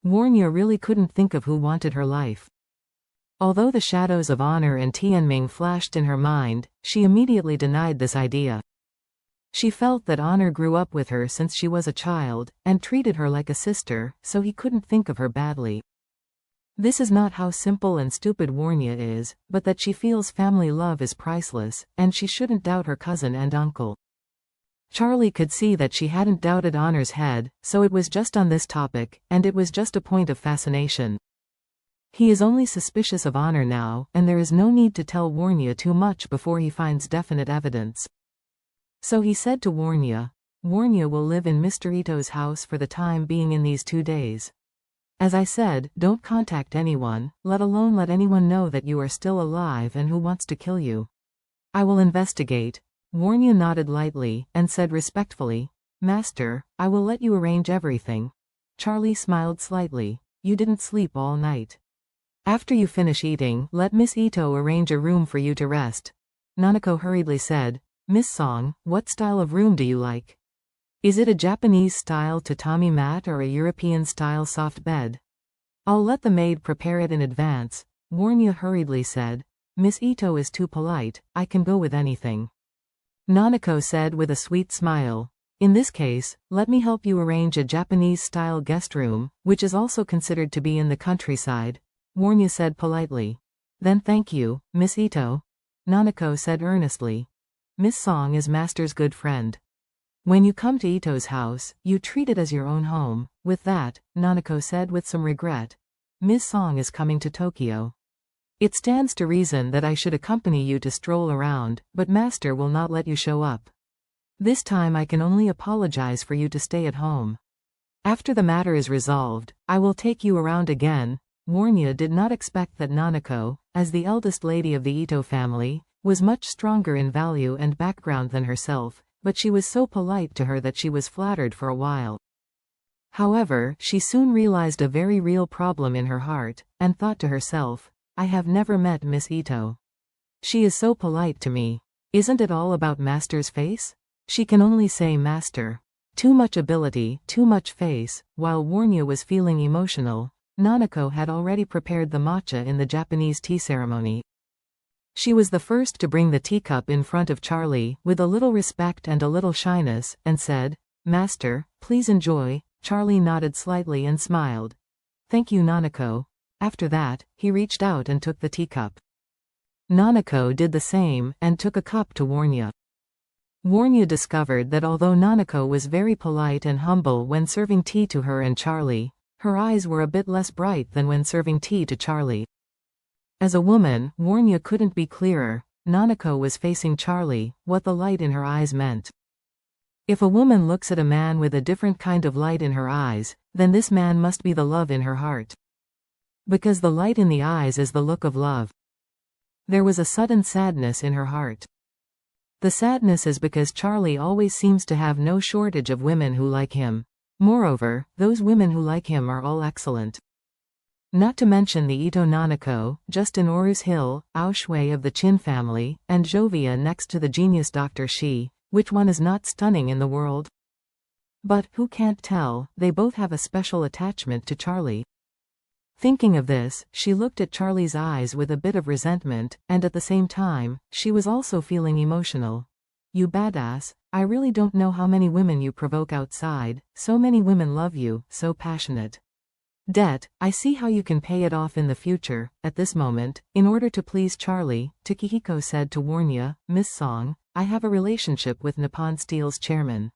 Warnya really couldn't think of who wanted her life. Although the shadows of honor and Tianming flashed in her mind, she immediately denied this idea. She felt that honor grew up with her since she was a child, and treated her like a sister, so he couldn't think of her badly. This is not how simple and stupid Warnya is, but that she feels family love is priceless, and she shouldn't doubt her cousin and uncle. Charlie could see that she hadn't doubted Honor's head, so it was just on this topic, and it was just a point of fascination. He is only suspicious of Honor now, and there is no need to tell Warnya too much before he finds definite evidence. So he said to Warnya, "Warnya will live in Mr. Ito's house for the time being in these 2 days. As I said, don't contact anyone, let alone let anyone know that you are still alive and who wants to kill you. I will investigate." Warnya nodded lightly, and said respectfully, "Master, I will let you arrange everything." Charlie smiled slightly. "You didn't sleep all night. After you finish eating, let Miss Ito arrange a room for you to rest." Nanako hurriedly said, "Miss Song, what style of room do you like? Is it a Japanese-style tatami mat or a European-style soft bed?" "I'll let the maid prepare it in advance," Warnya hurriedly said. "Miss Ito is too polite, I can go with anything." Nanako said with a sweet smile, "In this case, let me help you arrange a Japanese-style guest room, which is also considered to be in the countryside," Warnya said politely. "Then thank you, Miss Ito," Nanako said earnestly. "Miss Song is Master's good friend. When you come to Ito's house, you treat it as your own home." With that, Nanako said with some regret, "Miss Song is coming to Tokyo. It stands to reason that I should accompany you to stroll around, but Master will not let you show up. This time I can only apologize for you to stay at home. After the matter is resolved, I will take you around again." Warnya did not expect that Nanako, as the eldest lady of the Ito family, was much stronger in value and background than herself, but she was so polite to her that she was flattered for a while. However, she soon realized a very real problem in her heart, and thought to herself, "I have never met Miss Ito. She is so polite to me. Isn't it all about Master's face?" She can only say Master. Too much ability, too much face. While Warnya was feeling emotional, Nanako had already prepared the matcha in the Japanese tea ceremony. She was the first to bring the teacup in front of Charlie, with a little respect and a little shyness, and said, "Master, please enjoy." Charlie nodded slightly and smiled. "Thank you, Nanako." After that, he reached out and took the teacup. Nanako did the same, and took a cup to Warnya. Warnya discovered that although Nanako was very polite and humble when serving tea to her and Charlie, her eyes were a bit less bright than when serving tea to Charlie. As a woman, Warnya couldn't be clearer. Nanako was facing Charlie, what the light in her eyes meant. If a woman looks at a man with a different kind of light in her eyes, then this man must be the love in her heart. Because the light in the eyes is the look of love. There was a sudden sadness in her heart. The sadness is because Charlie always seems to have no shortage of women who like him. Moreover, those women who like him are all excellent. Not to mention the Ito Nanako, just in Oru's Hill, Aoshui of the Chin family, and Jovia next to the genius Dr. Shi, which one is not stunning in the world? But, who can't tell, they both have a special attachment to Charlie. Thinking of this, she looked at Charlie's eyes with a bit of resentment, and at the same time, she was also feeling emotional. "You badass, I really don't know how many women you provoke outside, so many women love you, so passionate. Debt, I see how you can pay it off in the future." At this moment, in order to please Charlie, Takehiko said to Warnya, "Miss Song, I have a relationship with Nippon Steel's chairman.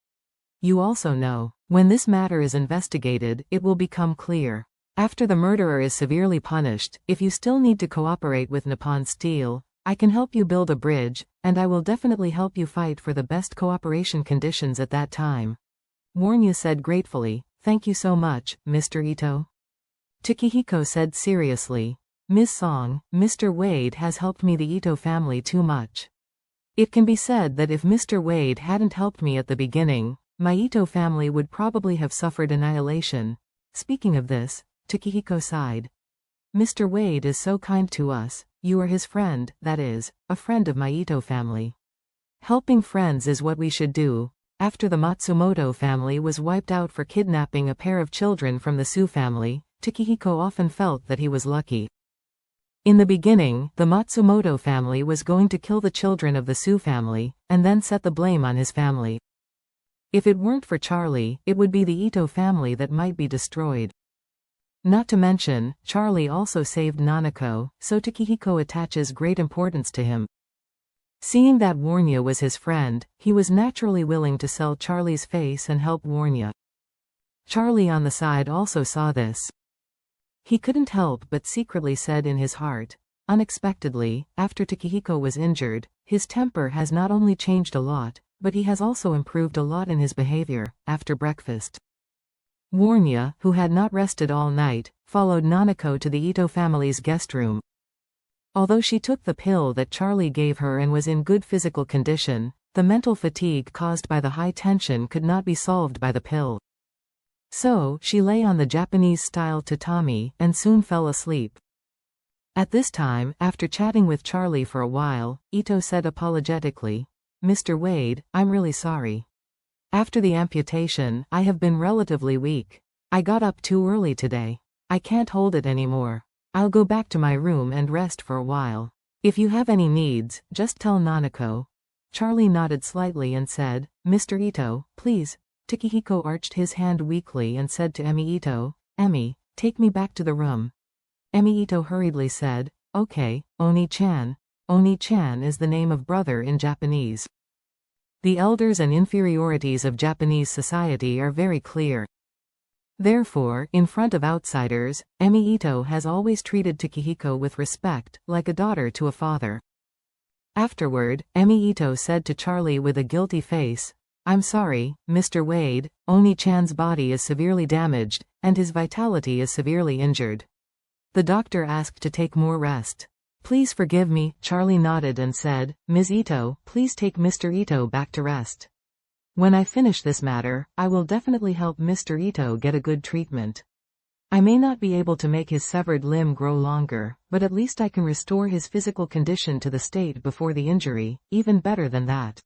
You also know, when this matter is investigated, it will become clear. After the murderer is severely punished, if you still need to cooperate with Nippon Steel, I can help you build a bridge, and I will definitely help you fight for the best cooperation conditions at that time." Warnya said gratefully, "Thank you so much, Mr. Ito." Takehiko said seriously, "Miss Song, Mr. Wade has helped me the Ito family too much. It can be said that if Mr. Wade hadn't helped me at the beginning, my Ito family would probably have suffered annihilation." Speaking of this, Takehiko sighed. "Mr. Wade is so kind to us. You are his friend, that is, a friend of my Ito family. Helping friends is what we should do." After the Matsumoto family was wiped out for kidnapping a pair of children from the Su family, Takehiko often felt that he was lucky. In the beginning, the Matsumoto family was going to kill the children of the Su family, and then set the blame on his family. If it weren't for Charlie, it would be the Ito family that might be destroyed. Not to mention, Charlie also saved Nanako, so Takehiko attaches great importance to him. Seeing that Warnya was his friend, he was naturally willing to sell Charlie's face and help Warnya. Charlie on the side also saw this. He couldn't help but secretly said in his heart, unexpectedly, after Takehiko was injured, his temper has not only changed a lot, but he has also improved a lot in his behavior. After breakfast, Warnya, who had not rested all night, followed Nanako to the Ito family's guest room. Although she took the pill that Charlie gave her and was in good physical condition, the mental fatigue caused by the high tension could not be solved by the pill. So, she lay on the Japanese-style tatami, and soon fell asleep. At this time, after chatting with Charlie for a while, Ito said apologetically, "Mr. Wade, I'm really sorry. After the amputation, I have been relatively weak. I got up too early today. I can't hold it anymore. I'll go back to my room and rest for a while. If you have any needs, just tell Nanako." Charlie nodded slightly and said, "Mr. Ito, please." Takehiko arched his hand weakly and said to Emi Ito, "Emi, take me back to the room." Emi Ito hurriedly said, "Okay, Oni-chan." Oni-chan is the name of brother in Japanese. The elders and inferiorities of Japanese society are very clear. Therefore, in front of outsiders, Emi Ito has always treated Takehiko with respect, like a daughter to a father. Afterward, Emi Ito said to Charlie with a guilty face, "I'm sorry, Mr. Wade, Oni-chan's body is severely damaged, and his vitality is severely injured. The doctor asked to take more rest. Please forgive me." Charlie nodded and said, "Ms. Ito, please take Mr. Ito back to rest. When I finish this matter, I will definitely help Mr. Ito get a good treatment. I may not be able to make his severed limb grow longer, but at least I can restore his physical condition to the state before the injury, even better than that."